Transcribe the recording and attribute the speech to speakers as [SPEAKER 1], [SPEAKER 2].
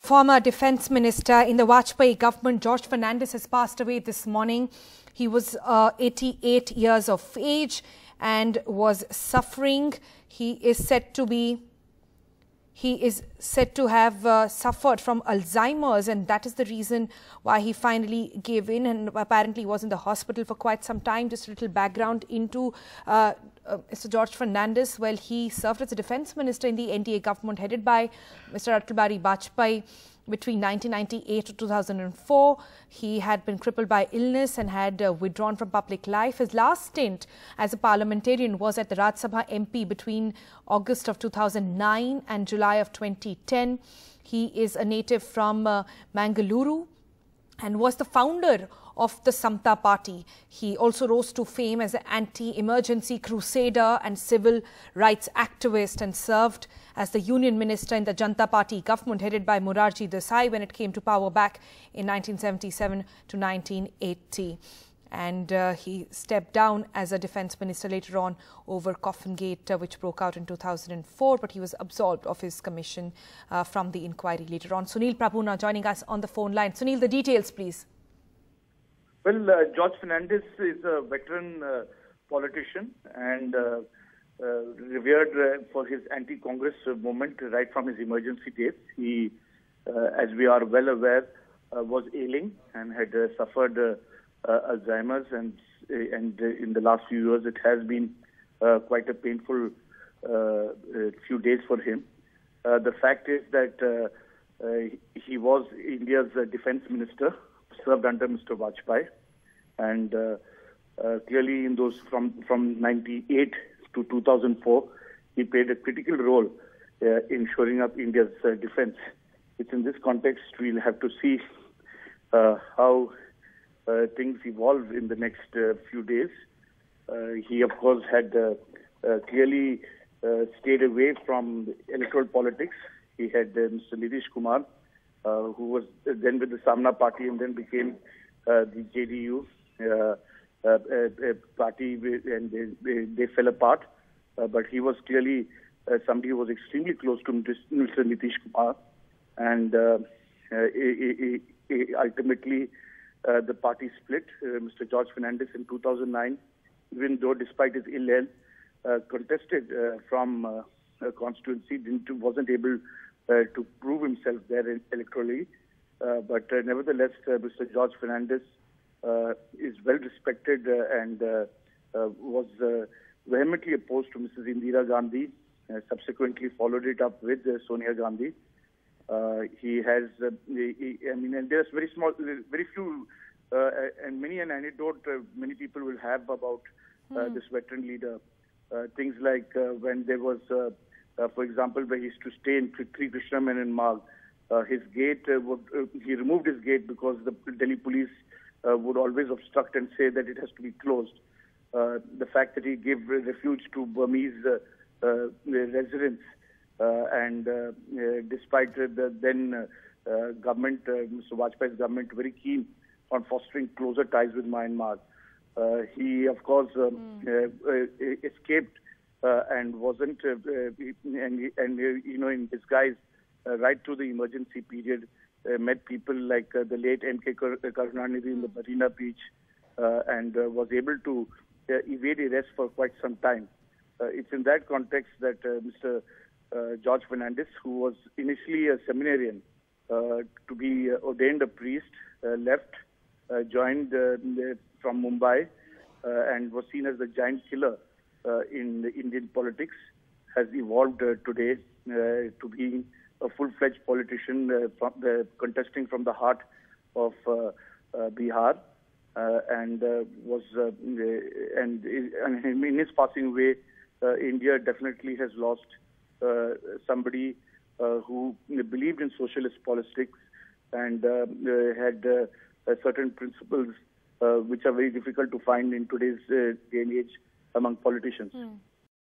[SPEAKER 1] Former Defence Minister in the Vajpayee government, George Fernandes, has passed away this morning. He was 88 years of age and was suffering. He is said to have suffered from Alzheimer's, and that is the reason why he finally gave in and apparently was in the hospital for quite some time. Just a little background into Mr. George Fernandes. Well, he served as a defence minister in the NDA government headed by Mr. Atal Bihari Vajpayee between 1998 to 2004. He had been crippled by illness and had withdrawn from public life. His last stint as a parliamentarian was at the Rajya Sabha MP between August of 2009 and July of 2010. He is a native from Mangaluru and was the founder of the Samta Party. He also rose to fame as an anti-emergency crusader and civil rights activist, and served as the union minister in the Janata Party government headed by Morarji Desai when it came to power back in 1977 to 1980. And he stepped down as a defence minister later on over Coffin Gate, which broke out in 2004, but he was absolved of his commission from the inquiry later on. Sunil Prabhu now joining us on the phone line. Sunil, the details, please.
[SPEAKER 2] Well, George Fernandes is a veteran politician and revered for his anti-Congress movement right from his emergency days. He, as we are well aware, was ailing and had suffered Alzheimer's, and in the last few years it has been quite a painful few days for him. The fact is that he was India's defence minister, served under Mr. Vajpayee, and clearly in those from 98 to 2004, he played a critical role in shoring up India's defence. It's in this context we'll have to see how things evolve in the next few days. He, of course, had clearly stayed away from electoral politics. He had Mr. Nitish Kumar, who was then with the Samna Party and then became the JDU party, and they fell apart. But he was clearly somebody who was extremely close to Mr. Nitish Kumar, and ultimately the party split. Mr. George Fernandes in 2009, even though despite his ill health, contested from a constituency, wasn't able to prove himself there electorally. But nevertheless, Mr. George Fernandes is well respected and was vehemently opposed to Mrs. Indira Gandhi, subsequently followed it up with Sonia Gandhi. He has, and there's very few, and many an anecdote many people will have about this veteran leader. Things like when there was, for example, where he used to stay in Sri Krishna Menon Marg, his gate, he removed his gate because the Delhi police would always obstruct and say that it has to be closed. The fact that he gave refuge to Burmese residents, and despite the then government, Mr. Vajpayee's government, very keen on fostering closer ties with Myanmar, he, of course, escaped and wasn't, in disguise, right through the emergency period, met people like the late M.K. Karunanidhi in the Marina Beach, and was able to evade arrest for quite some time. It's in that context that Mr. George Fernandes, who was initially a seminarian, to be ordained a priest, left, joined from Mumbai, and was seen as the giant killer in the Indian politics, has evolved today to being a full-fledged politician, contesting from the heart of Bihar, and was and in his passing away, India definitely has lost somebody who believed in socialist politics and had certain principles which are very difficult to find in today's day and age among politicians.